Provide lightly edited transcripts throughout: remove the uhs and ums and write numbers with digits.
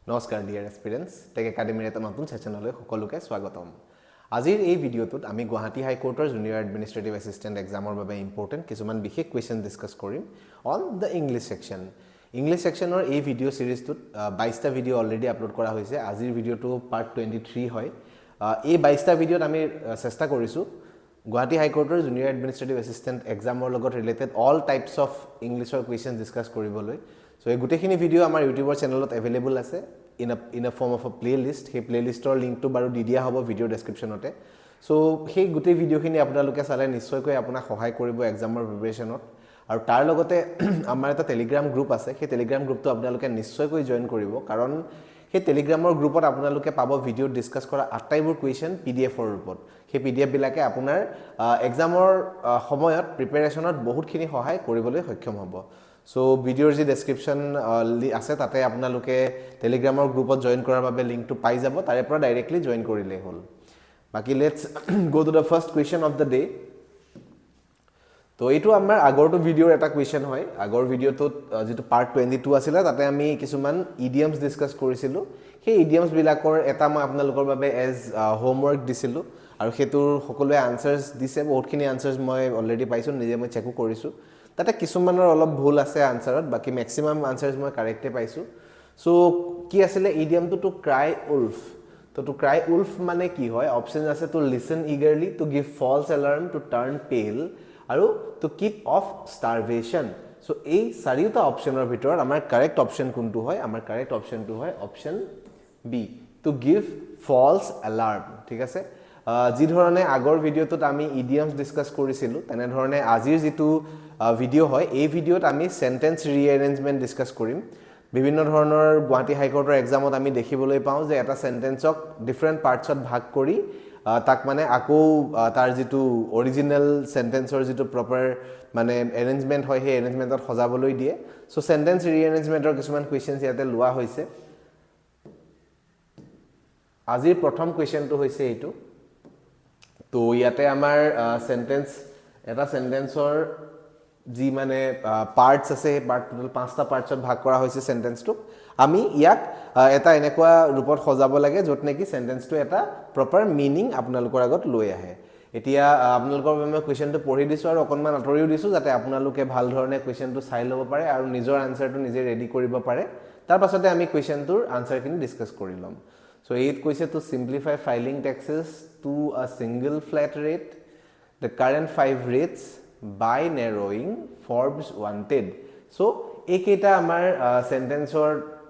নমস্কাৰ dear এস্পিৰেন্টস tech একাডেমিৰ এটা নতুন সেশনলৈ সকলোকে স্বাগতম আজিৰ এই ভিডিঅ'টোত আমি গুৱাহাটী হাই কোৰ্টৰ জুনিয়ৰ এডমিনিষ্ট্ৰেটিভ এসিস্টেন্ট এক্সামৰ বাবে ইম্পৰ্টেন্ট কিছুমান বিশেষ কোৱেশ্চন ডিসকাস কৰিম on the English section English সেকশনৰ এই ভিডিঅ' সিৰিজটোত 22টা ভিডিঅ' অলৰেডি আপলোড কৰা হৈছে আজিৰ ভিডিঅ'টো পাৰ্ট 23 হয় এই 22টা ভিডিঅ'ত আমি চেষ্টা কৰিছো Gauhati High Court Junior Administrative Assistant exam or logot related all types of English or questions discuss koriboloi. So a gutekhini video amar YouTube channel available ase in a form of a playlist. He playlist or link to baru didia hobo video description ote. So he gute video khini apnaloke sale nischoy koi apuna sahay koribo exam or preparation ot. Aru tar logote amar eta Telegram group ase. He Telegram group to apnaloke nischoy koi join koribo karon he Telegram or group ot apnaloke pabo video discuss kora 8 type question PDF or report. He PDF bilake apunar exam or সময়ত প্ৰিপাৰেচনত বহুতখিনি সহায় কৰিবলৈ সক্ষম হ'ব so ভিডিওৰ যি description আছে তাতে আপোনালোকে টেলিগ্ৰামৰ গ্ৰুপত জয়েন কৰাৰ বাবে লিংকটো পাই যাব তাৰে পৰা ডাইৰেক্টলি জয়েন কৰিলে হ'ল বাকি let's go to the first question of the day তো এইটো আমাৰ আগৰটো ভিডিওৰ এটা কোৱেশ্চন হয় আগৰ ভিডিওটোত যেটো পাৰ্ট 22 আছিল তাতে আমি কিছুমান ইডিয়মছ ডিসকাস কৰিছিলো সেই ইডিয়মছ বিলাকৰ এটা মই আপোনালোকৰ বাবে এজ হোমৱৰ্ক দিছিলো আৰু হেতুৰ সকলোৱে আনসাৰ্স দিছে বহুতখিনি আনসাৰ্স মই অলৰেডি পাইছো নিজে মই চেক কৰিছো তাতে কিছুমানৰ অলপ ভুল আছে আনসাৰত বাকি ম্যাক্সিমাম আনসাৰ্স মই কাৰেক্টে পাইছো সো কি আছিল ইডিয়মটো টু ক্ৰাই উলফ তো টু ক্ৰাই উলফ মানে কি হয় অপচন আছে to listen eagerly to give false alarm to turn pale আৰু to keep off starvation so এই চাৰিটা অপচনৰ ভিতৰত আমাৰ কাৰেক্ট অপচন কোনটো হয় আমাৰ কাৰেক্ট অপচনটো হয় option B to give false alarm ঠিক আছে যি ধৰণে আগৰ ভিডিওটোত আমি ইডিয়মছ ডিসকাস কৰিছিলো তেনে ধৰণে আজিৰ যেটো ভিডিও হয় এই ভিডিওত আমি সেন্টেন্স ৰিএৰেঞ্জমেন্ট ডিসকাস কৰিম বিভিন্ন ধৰণৰ গুৱাহাটী হাই কোৰ্টৰ এক্সামত আমি দেখিবলৈ পাওঁ যে এটা সেন্টেন্সক ডিফাৰেন্ট পাৰ্টছত ভাগ কৰি তাক মানে আকৌ তাৰ যেটো অৰিজিনাল সেন্টেন্সৰ যেটো প্ৰপাৰ মানে এৰেঞ্জমেন্ট হয় সেই এৰেঞ্জমেন্টত সজাবলৈ দিয়ে সো সেন্টেন্স ৰিএৰেঞ্জমেন্টৰ কিছুমান কোৱেশ্চনছ ইয়াতে লোৱা হৈছে আজিৰ প্ৰথম কোৱেশ্চনটো হৈছে এইটো তো ইয়াতে আমাৰ সেন্টেন্স এটা সেন্টেন্সৰ জি মানে পাৰ্টস আছে পাৰ্ট টোটাল 5টা পাৰ্টছত ভাগ কৰা হৈছে সেন্টেন্সটো আমি ইয়াক এটা এনেকুৱা ৰূপত সজাব লাগে যত নেকি সেন্টেন্সটো এটা প্ৰপাৰ মিনিং আপোনালোকৰ আগত লৈ আহে এতিয়া আপোনালোকৰ মই কোৱেশ্চনটো পঢ়ি দিছো আৰু অকনমান আতৰিও দিছো যাতে আপোনালোকে ভাল ধৰণে কোৱেশ্চনটো চাই ল'ব পাৰে আৰু নিজৰ আনসাৰটো নিজে ৰেডি কৰিব পাৰে তাৰ পাছতে আমি কোৱেশ্চনটোৰ আনসাৰখিনি ডিসকাস কৰি লম So it কৈছে to simplify filing taxes to a single flat rate the current 5 rates by narrowing Forbes wanted so একেটা আমাৰ সেন্টেন্সৰ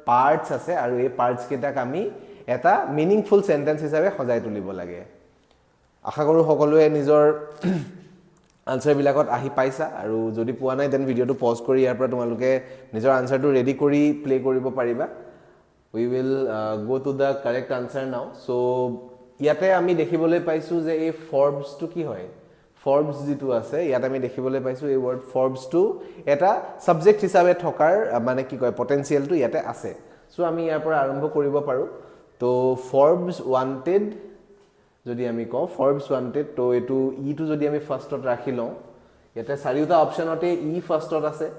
পাৰ্টস আছে আৰু এই পাৰ্টস কেইটাক আমি এটা মিনিংফুল সেন্টেন্স হিচাপে সজাই তুলিব লাগে আশা কৰো সকলোৱে নিজৰ আনসাৰ বিলাকত আহি পাইছা আৰু যদি পোৱা নাই দেন ভিডিওটো পজ কৰি ইয়াৰ পৰা তোমালোকে নিজৰ আনসাৰটো ৰেডি কৰি প্লে কৰিব পাৰিবা we will go to the correct answer now so ইয়াতে আমি দেখিবলৈ পাইছো যে এই Forbes টু কি হয় Forbes যেটো আছে ইয়াতে আমি দেখিবলৈ পাইছো এই ওয়ার্ড Forbes টু এটা সাবজেক্ট হিচাপে থকাৰ মানে কি কয় পটেনশিয়ালটো ইয়াতে আছে সো আমি ইয়াৰ পৰা আৰম্ভ কৰিব পাৰো তো Forbes wanted যদি আমি কওঁ Forbes wanted তো এটো ই টু যদি আমি ফাৰ্ষ্টত ৰাখি লওঁ ইয়াতে চাৰিটা অপচনতে ই ফাৰ্ষ্টত আছে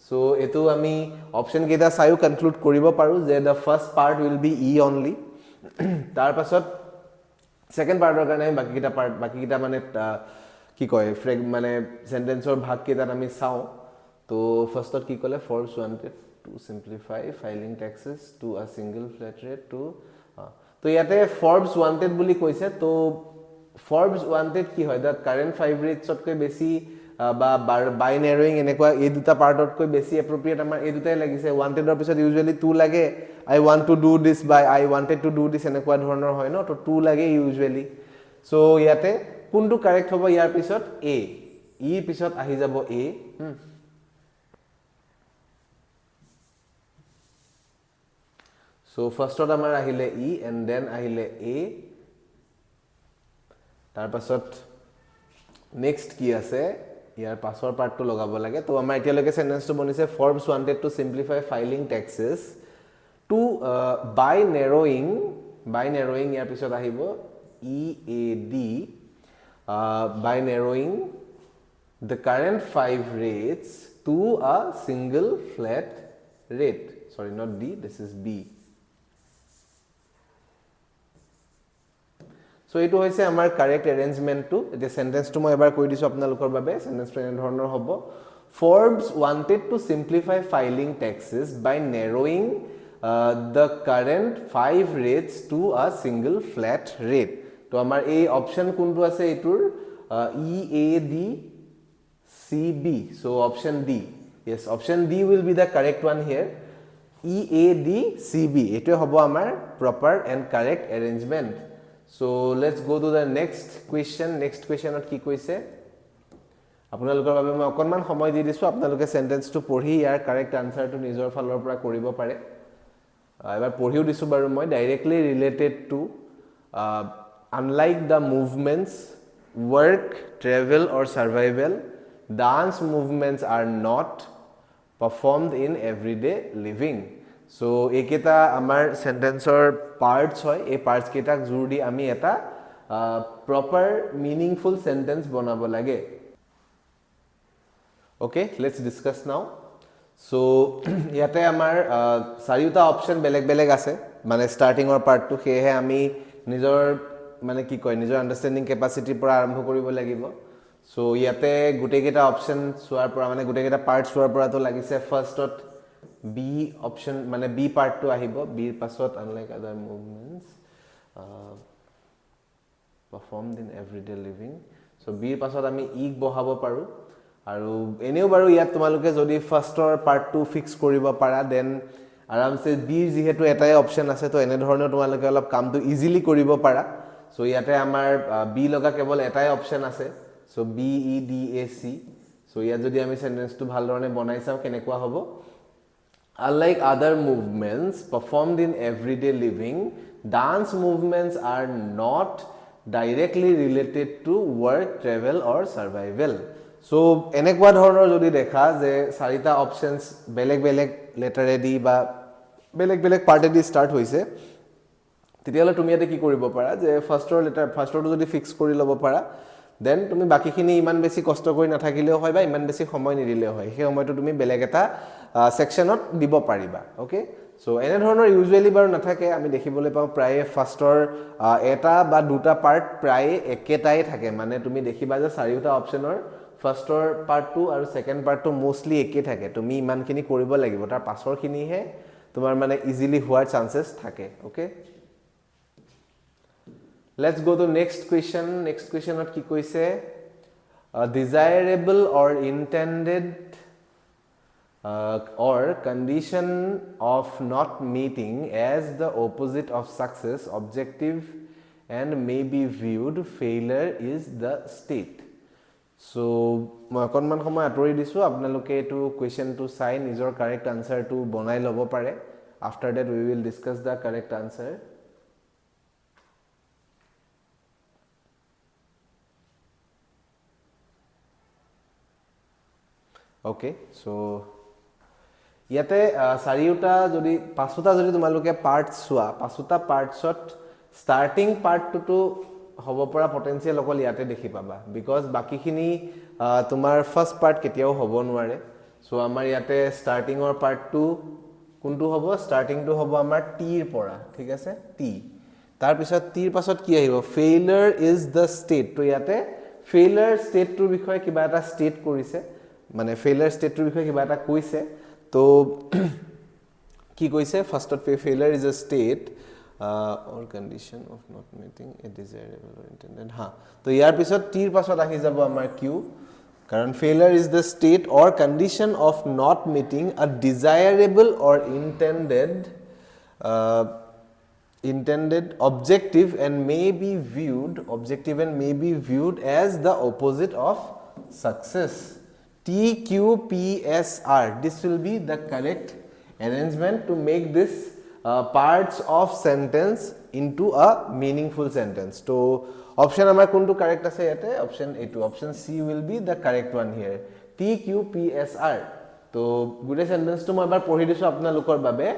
So etu ami option keita sayu conclude koribo paru je the first part will be e only tar pasot second part or karone baki kita mane ki koy mane sentence or bhag keita ami sao to first ot ki kole Forbes wanted to simplify filing taxes to a single flat rate to to yate Forbes wanted boli koise to Forbes wanted ki hoy the current 5 rates ot koi beshi বা বাই নেৰয়িং এনেকুৱা এই দুটা পাৰ্টত কৈ বেছি এপ্ৰোপ্ৰিয়েট আমাৰ এই দুটাই লাগিছে ওয়ান্টেডৰ পিছত ইউজুৱেলি 2 লাগে I want to do this by I wanted to do this এনেকুৱা ধৰণৰ হয় ন তো 2 লাগে ইউজুৱেলি সো ইয়াতে কোনটো কাৰেক্ট হ'ব ইয়াৰ পিছত এ ই পিছত আহি যাব এ সো ফাৰ্ষ্টত আমাৰ আহিলে ই এন্ড দেন আহিলে এ তাৰ পাছত নেক্সট কি আছে ইয়াৰ পাছৰ পাৰ্টটো লগাব লাগে তো আমাৰ এতিয়ালৈকে সেন্টেন্সটো বনিছে Forbes wanted to simplify filing taxes to by narrowing ইয়াৰ পিছত আহিব EAD by narrowing the current 5 rates to a single flat rate sorry not D this is B So etu hoise amar correct arrangement to the sentence to moi ebar koi disu apnalokor babe sentence to ene dhoroner hobo Forbes wanted to simplify filing taxes by narrowing the current 5 rates to a single flat rate to amar a option kuntu ase etur E A D C B so option D yes option D will be the correct one here E A D C B etu hobo amar proper and correct arrangement so let's go to the next question ot ki koise আপোনালোকৰ বাবে মই অকনমান সময় দি দিছো আপোনালোকে sentence to পঢ়ি ইয়াৰ correct answer two নিজৰ ফালৰ পৰা কৰিব পাৰে এবাৰ পঢ়িও দিছো বাৰু মই directly related to unlike the movements work travel or survival dance movements are not performed in everyday living so eketa amar sentence or parts hoy ei parts ketak jur di ami eta proper meaningful sentence banabo lage okay let's discuss now so yate amar sariuta option beleg ase mane starting or part to he ami nijor mane ki koy nijor understanding capacity pora arambho koribo lagibo so yate gute keta option suar pora mane gute keta part suar pora to lagise first ot B option mane B part to ahibo B pasot unlike other movements performed in everyday living so B pasot ami e bohabo paru আৰু এনেও বাৰু ইয়াত তোমালোকে যদি ফাৰ্ষ্টৰ part 2 fix কৰিব পাৰা then আৰামসে B যেহেতু এটাই অপচন আছে তো এনে ধৰণৰ তোমালোকে অলপ কামটো ইজিলি কৰিব পাৰা সো ইয়াতে আমাৰ বি লগা কেৱল এটাই অপচন আছে so B E D A C so ইয়াত যদি আমি সেন্টেন্সটো ভাল ধৰণে বনাই চাও কেনেকুৱা হ'ব unlike other movements performed in everyday living dance movements are not directly related to work travel or survival so enekwa dhoroner jodi dekha je sarita options beleg letter e di ba beleg part e di start hoise titiala tumi ate ki koribo para je first or jodi fix kori lobo para then tumi baki khini iman beshi kosto kori na thakile hoy ba iman beshi somoy ni dile hoy he somoy to tumi beleg eta section ot dibo pariba okay so ene dhoroner usually bar na thake ami dekhibole pao praye first or eta ba duta part praye eketai thake mane tumi dekhiba je sariuta option or first or part 2 আৰু second part to mostly একে থাকে তুমি ইমান খিনি কৰিব লাগিব তাৰ পাছৰ খিনি হে তোমাৰ মানে ইজিলি হোৱাৰ চান্সেস থাকে okay let's go to next question ত কি কৈছে desirable or intended or condition of not meeting as the opposite of success objective and may be viewed failure is the state so মই অকনমান সময় আতৰি দিছো আপোনালোকে এটো কোৱেশ্চন টু চাই নিজৰ কাৰেক্ট আনসাৰ টু বনাই লব পাৰে after that we will discuss the correct answer okay so ইয়াতে চাৰিওটা যদি পাঁচটা যদি তোমালোকে পাৰ্টস চোৱা পাঁচটা পাৰ্টছত স্টাৰ্টিং পাৰ্টটো টু হব পৰা পটেনশিয়াল অকল ইয়াতে দেখি পাবা বিকজ বাকিখিনি তোমাৰ ফাৰ্স্ট পাৰ্ট কেতিয়াও হ'ব নোৱাৰে সো আমাৰ ইয়াতে স্টাৰ্টিং অৰ পাৰ্ট 2 কোনটো হ'ব স্টাৰ্টিং টু হ'ব আমাৰ টি ৰ পৰা ঠিক আছে টি তাৰ পিছত টিৰ পাছত কি আহিব ফেইলিউৰ ইজ দ্য ষ্টেট তো ইয়াতে ফেইলিউৰ ষ্টেটটোৰ বিষয়ে কিবা এটা ষ্টেট কৰিছে মানে ফেইলিউৰ ষ্টেটটোৰ বিষয়ে কিবা এটা কৈছে তো কি কৈছে ফাৰ্স্টত failure is a state or condition of not meeting a desirable or intended ha to yar pisot tir pasot ahi jabo amar q karon failure is the state or condition of not meeting a desirable or intended objective and may be viewed as the opposite of success t q p s r this will be the correct arrangement to make this parts of sentence into a meaningful sentence so option amar kuntu correct ase yate option a2 option c will be the correct one here t q p s r to good sentence to moi bar pori disu apnalokor babe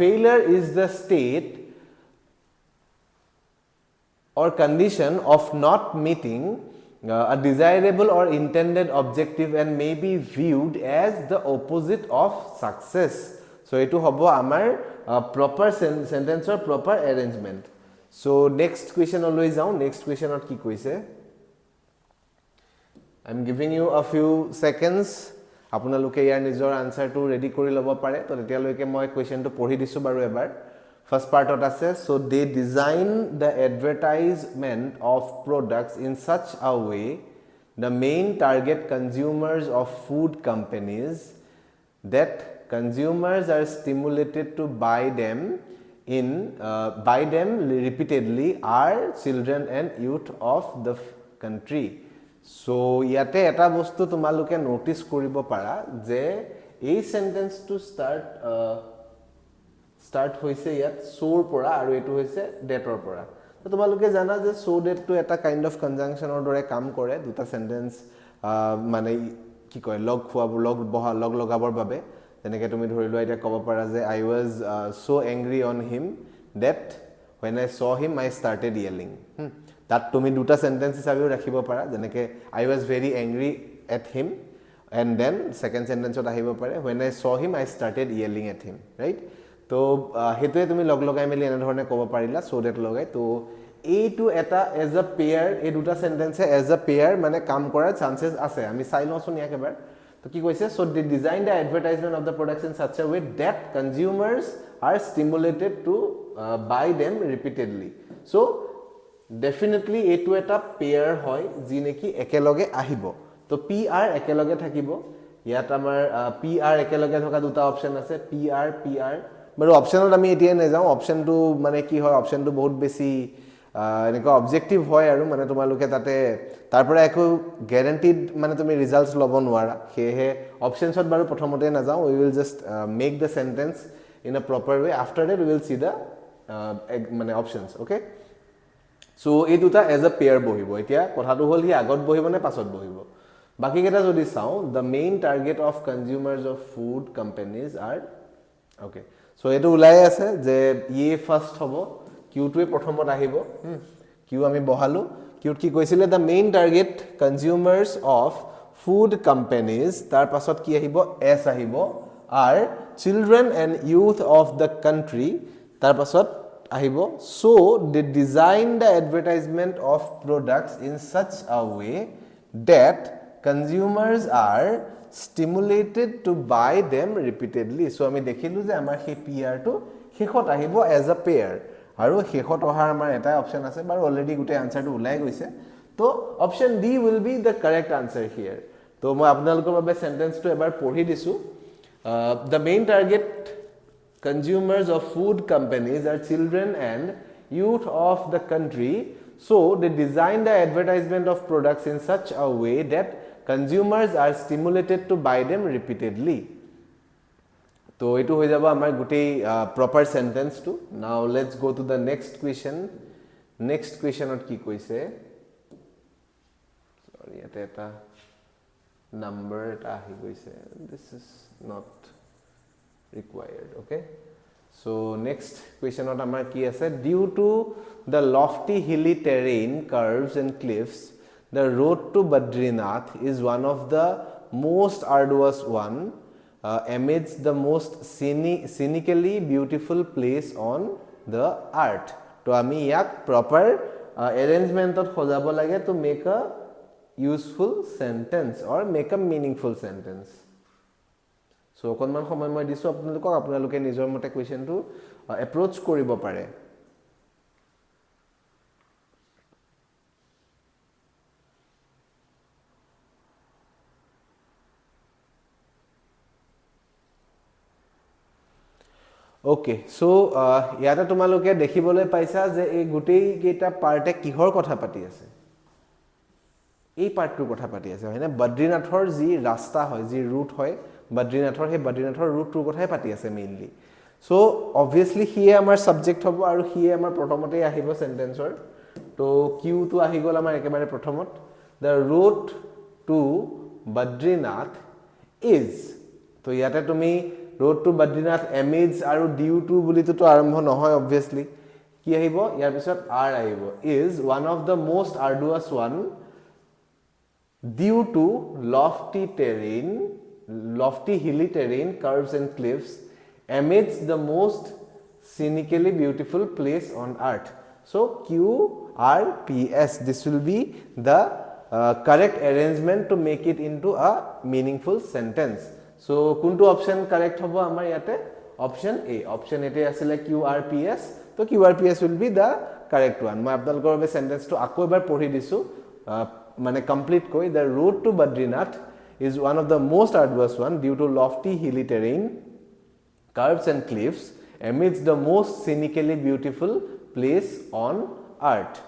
failure is the state or condition of not meeting a desirable or intended objective and may be viewed as the opposite of success so etu hobo amar proper sentence or proper arrangement So next question লৈ যাও next question ত কি কৈছে I'm giving you a few seconds আপোনালোকে ইয়াৰ নিজৰ আনসাৰটো ready কৰি ল'ব পাৰে তো তেতিয়ালৈকে মই কোৱেশ্চনটো পঢ়ি দিছো বাৰু এবাৰ ফাৰ্স্ট পাৰ্টত আছে so they design the advertisement of products in such a way the main target consumers of food companies that consumers are stimulated to buy them repeatedly are children and youth of the country so ইয়াতে এটা বস্তু তোমালোকে notice কৰিব পাৰা যে এই সেন্টেন্সটো start হৈছে ইয়াত সোৰ পৰা আৰু এটো হৈছে ডেটৰ পৰা তো তোমালোকে জানা যে সো ডেটটো এটা কাইন্ড অফ কনজাংশনৰ দৰে কাম কৰে দুটা সেন্টেন্স মানে কি কয় লগ খুৱাব লগ লগাবৰ বাবে যেনেকৈ তুমি ধৰি লোৱা এটা ক'ব পাৰা যে I was so angry on him that when I saw him I started yelling that তুমি দুটা সেন্টেন্স হিচাপেও ৰাখিব পাৰা যেনেকৈ I was very angry at him and then second sentence ত আহিব পাৰে when I saw him I started yelling at him right তো হেতুৱে তুমি লগ লগাই মেলি এনে ধৰণে ক'ব পাৰিলা so that লগাই তো এইটো এটা as a pair এই দুটা সেন্টেন্সে as a pair মানে কাম কৰাৰ চান্সেস আছে আমি চাই লওঁচোন একেবাৰে তো কি কৈছে so they design the advertisement of the products in such a way that consumers are stimulated to buy them repeatedly so definitely এইটো এটা pair হয় যি নেকি একেলগে আহিব তো pr একেলগে থাকিব ইয়াত আমাৰ pr একেলগে থকা দুটা অপচন আছে pr বাৰু অপচনত আমি এতিয়া না যাও অপচনটো মানে কি হয় অপচনটো বহুত বেছি এনেকা অবজেক্টিভ হয় আৰু মানে তোমালোকে তাতে তাৰ পৰা একো গ্যাৰান্টিড মানে তুমি ৰিজাল্টস লব নোৱাৰা হেহে অপচনছত বাৰু প্ৰথমতে না যাও we will just make the sentence in a proper way after that we will see the মানে options okay so এই দুটা as a pair বহিব এতিয়া কথাটো হল হি আগত বহিব নে পাছত বহিব বাকি কেটা যদি চাও the main target of consumers of food companies are okay so এটো উলাই আছে যে ইয়ে ফার্স্ট হ'ব কিউটোৱে প্ৰথমত আহিব কিউ আমি বহালো কিউ কি কৈছিলে the main target consumers of food companies তাৰ পাছত কি আহিব s আহিব are children and youth of the country তাৰ পাছত আহিব so they design the advertisement of products in such a way that consumers are stimulated to buy them repeatedly so আমি দেখিলো যে আমাৰ হে pr টো শেষত আহিব as a pair আৰু শেষত অহাৰ আমাৰ এটা অপচন আছে বাৰ অলৰেডি গুটে আনসাৰটো উলাই গৈছে তো option D will be the correct answer here তো মই আপোনালোকৰ বাবে সেন্টেন্সটো এবাৰ পঢ়ি দিছো the main target consumers of food companies are children and youth of the country so they design the advertisement of products in such a way that consumers are stimulated to buy them repeatedly তো এটো হৈ যাব আমাৰ গুটেই proper sentence to now let's go to the next question ত কি কৈছে sorry এটা number এটা আহি গৈছে this is not required okay so next question ত আমাৰ কি আছে due to the lofty hilly terrain curves and cliffs the road to Badrinath is one of the most arduous one amidst the most scenically beautiful place on the earth to ami yak proper arrangement ot khojabo lage to make a useful sentence or make a meaningful sentence so konman samoy moi disu apnaloke nijor mote question to approach koribo pare Okay, so ইয়াতে তোমালোকে দেখিবলৈ পাইছা যে এই গুটেই কেটা পাৰ্টে কিহৰ কথা পাতি আছে এই পাৰ্টটোৰ কথা পাতি আছে হয়নে বদ্ৰীনাথৰ যি ৰাস্তা হয় যি ৰুট হয় বদ্ৰীনাথৰ হে বদ্ৰীনাথৰ ৰুটটোৰ কথাই পাতি আছে মেইনলি সো obviously হিয়ে আমাৰ সাবজেক্ট হ'ব আৰু হিয়ে আমাৰ প্ৰথমতে আহিব সেন্টেন্সৰ তো কিউ টো আহি গল আমাৰ একেবাৰে প্ৰথমত the route to Badrinath is তো ইয়াতে তুমি road to Badrinath amidst আৰু due to বুলি তো আৰম্ভ নহয় obviously কি আহিব ইয়াৰ পিছত r আহিব is one of the most arduous one due to lofty hilly terrain curves and cliffs amidst the most scenically beautiful place on earth So QRPS, this will be the correct arrangement to make it into a meaningful sentence. So kuntu option correct hobo amar yate option A. Option A te asile QRPS. So QRPS will be the correct one. Moi apnalokor be sentence to ako ebar pori disu mane complete koi. The road to Badrinath is one of the most arduous one due to lofty hilly terrain, curves and cliffs amidst the most scenically beautiful place on earth.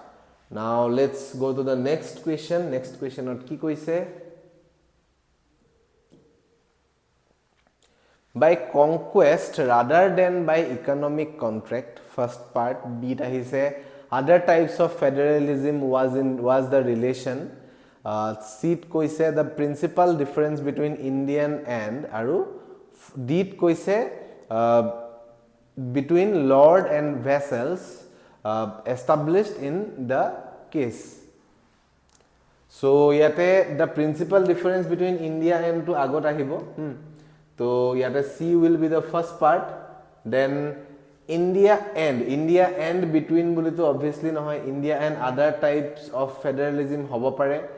Now let's go to the next question. Next question ot ki koise? By conquest rather than by economic contract. First part B ahise. Other types of federalism was the relation. C koise the principal difference between Indian and aru D koise between lord and vassals established in the case. So yate the principal difference between India and to agot ahibo. So yate C will be the first part. Then India and between boli to obviously nohoy. India and other types of federalism hobo pare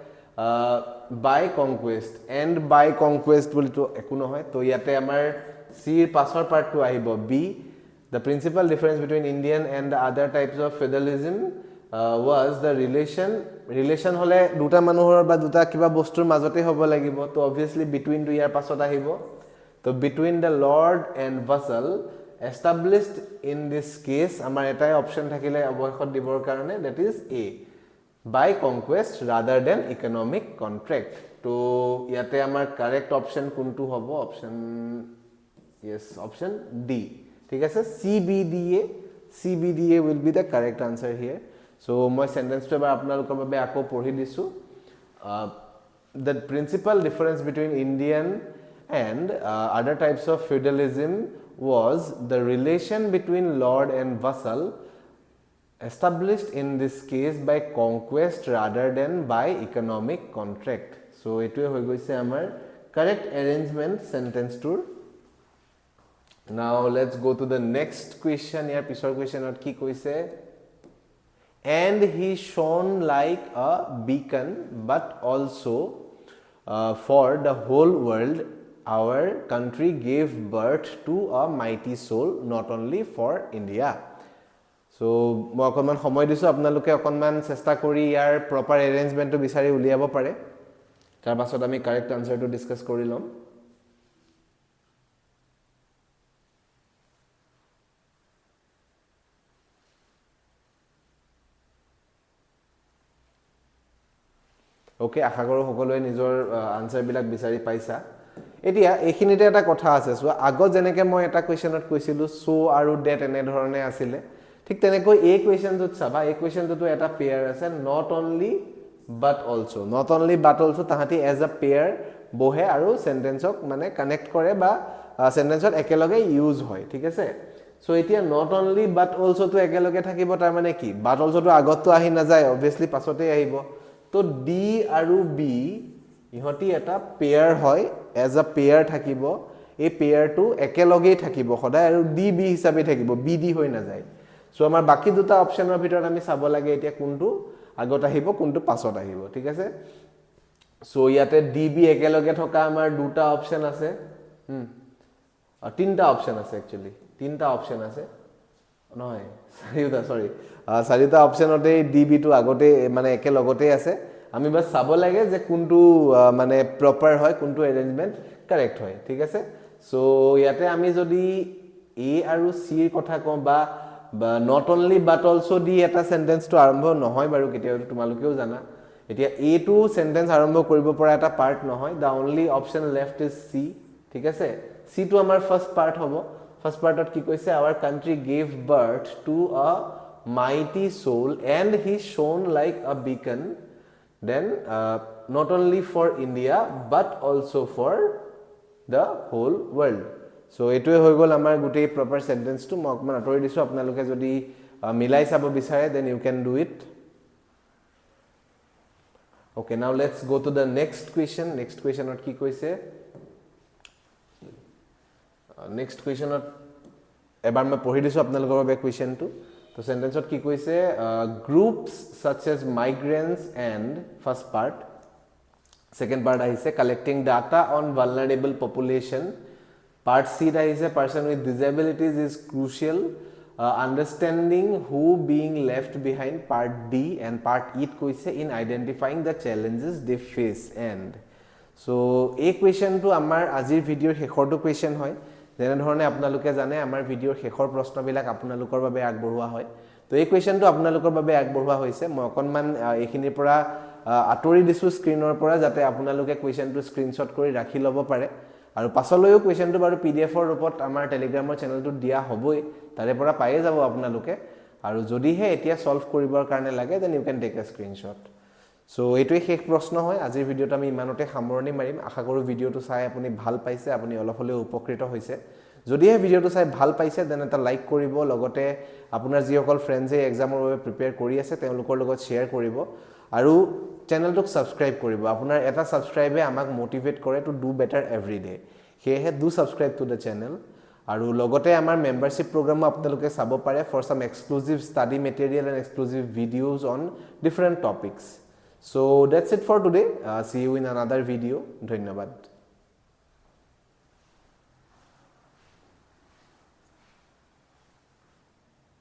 by conquest and by conquest boli to eku nohoy. To yate amar C pasor part to ahibo B. The principal difference between Indian and the other types of federalism was the relation hole duta manuhor ba duta kiba bostur majote hobo lagibo. To obviously between to yar pasot ahibo. So between the lord and vassal established in this case amar etai option thakile aboykhot dibor karone, that is A. By conquest rather than economic contract. To yate amar correct option kuntu hobo? Option yes, option D. ঠিক আছে CBDA will be the correct answer here. So my sentence to ebar apnalokor babe ako pori disu. The principal difference between Indian and other types of feudalism was the relation between lord and vassal established in this case by conquest rather than by economic contract. So etue hoi goise amar correct arrangement sentence tour. Now let's go to the next question. Here pisor question ot ki koise? And he shone like a beacon, but also for the whole world our country gave birth to a mighty soul, not only for India. So moi okonman samoy disu apnaloke okonman chesta kori yar proper arrangement to bisari uliabo pare. Tar pasot ami correct answer to discuss kori lom. Okay, আশা কৰো সকলোৱে নিজৰ answer বিলাক বিচাৰি পাইছা। এতিয়া এইখিনিতে এটা কথা আছে। সো আগত জেনেকে মই এটা কোৱেশ্চনত কৈছিলো সো আৰু ডেট এনে ধৰণে আছিলে, ঠিক তেনেকৈ এই কোৱেশ্চনটোত চাবা, এই কোৱেশ্চনটোতো এটা পেয়াৰ আছে, not only but also. Not only but also তাহাঁতি এজ আ পেয়াৰ বহে আৰু সেন্টেন্সক মানে কানেক্ট কৰে বা সেন্টেন্সত একেলগে ইউজ হয়, ঠিক আছে। সো এতিয়া নট অনলি বাট অলসো তো একেলগে থাকিব, তাৰ মানে কি বাট অলসো তো আগতটো আহি না যায়, অবভিয়াসলি পাছতে আহিব। তো ডি আৰু বি ইহতি এটা পেয়াৰ হয়, এজ আ পেয়াৰ থাকিব। এই পেয়াৰটো একেলগেই থাকিব সদায় আৰু ডি বি হিচাপে থাকিব, বি ডি হৈ না যায়। সো আমাৰ বাকি দুটা অপচনৰ ভিতৰত আমি চাব লাগে এতিয়া কোনটো আগত আহিব কোনটো পাছত আহিব, ঠিক আছে। সো ইয়াতে ডি বি একেলগে থকা আমাৰ দুটা অপচন আছে, তিনটা অপচন আছে, একচুয়ালি তিনটা অপচন আছে, নহয় চাৰিটা, সৰি চাৰিটা অপচনতে ডি বি টো আগতে মানে একেলগতে আছে। আমি বাস চাব লাগে যে কোনটো মানে প্ৰপাৰ হয়, কোনটো এৰেঞ্জমেন্ট কাৰেক্ট হয়, ঠিক আছে। সো ইয়াতে আমি যদি এ আৰু সি ৰ কথা কওঁ বা not only but also the এটা সেন্টেন্সটো আৰম্ভ নহয় বাৰু কেতিয়াও, তোমালোকেও জানা। এতিয়া এ টু সেন্টেন্স আৰম্ভ কৰিব পৰা এটা পাৰ্ট নহয়, the only option left is C, ঠিক আছে। সি টো আমাৰ ফাৰ্স্ট পাৰ্ট হ'ব। ফাৰ্স্ট পাৰ্টত কি কৈছে, our country gave birth to a mighty soul and he shone like a beacon, then not only for India but also for the whole world. So etue hoy gol amar gutei proper sentence to মই অকমান আতৰি দিছো, আপোনালোকে যদি মিলাই চাব বিচাৰে then you can do it. Okay, now let's go to the next question. Next question ot ki koise, next question ot এবাৰ মই পঢ়ি দিছো আপোনালোকৰ বাবে question টো। তো সেন্টেন্সত কি কৈছে গ্ৰুপস such as migrants and first part second part আহিছে collecting data on vulnerable population part C আহিছে person with disabilities is crucial understanding who being left behind part D and part E কৈছে in identifying the challenges they face and so এই কোৱেশ্চনটো আমাৰ আজিৰ ভিডিওৰ শেষৰটো question হয় যেনে ধৰণে আপোনালোকে জানে আমাৰ ভিডিওৰ শেষৰ প্ৰশ্নবিলাক আপোনালোকৰ বাবে আগবঢ়োৱা হয় তো এই কোৱেশ্চনটো আপোনালোকৰ বাবে আগবঢ়োৱা হৈছে মই অকনমান এইখিনিৰ পৰা আতৰি দিছো স্ক্ৰিনৰ পৰা যাতে আপোনালোকে কোৱেশ্চনটো স্ক্ৰিনশ্বট কৰি ৰাখি ল'ব পাৰে আৰু পাছলৈও কোৱেশ্চনটো বাৰু পিডিএফৰ ৰূপত আমাৰ টেলিগ্ৰামৰ চেনেলটো দিয়া হ'বই তাৰে পৰা পায়ে যাব আপোনালোকে আৰু যদিহে এতিয়া সলভ কৰিবৰ কাৰণে লাগে then you can take a screenshot so এইটোই শেষ প্ৰশ্ন হয় আজিৰ ভিডিওটো আমি ইমানতে সামৰণি মাৰিম আশা কৰো ভিডিওটো চাই আপুনি ভাল পাইছে আপুনি অলপ হলেও উপকৃত হৈছে যদিহে ভিডিওটো চাই ভাল পাইছে দেন এটা লাইক কৰিব লগতে আপোনাৰ যিসকল ফ্ৰেণ্ডছে এক্সামৰ বাবে প্ৰিপেয়াৰ কৰি আছে তেওঁলোকৰ লগত শ্বেয়াৰ কৰিব আৰু চেনেলটোক সাবস্ক্ৰাইব কৰিব আপোনাৰ এটা সাবস্ক্ৰাইবে আমাক মোটিভেট কৰে to do better every day সেয়েহে do subscribe to the channel আৰু লগতে আমাৰ মেম্বাৰশ্বিপ প্ৰগ্ৰামো আপোনালোকে চাব পাৰে for some exclusive study material and exclusive videos on different topics So that's it for today. See you in another video. ধন্যবাদ.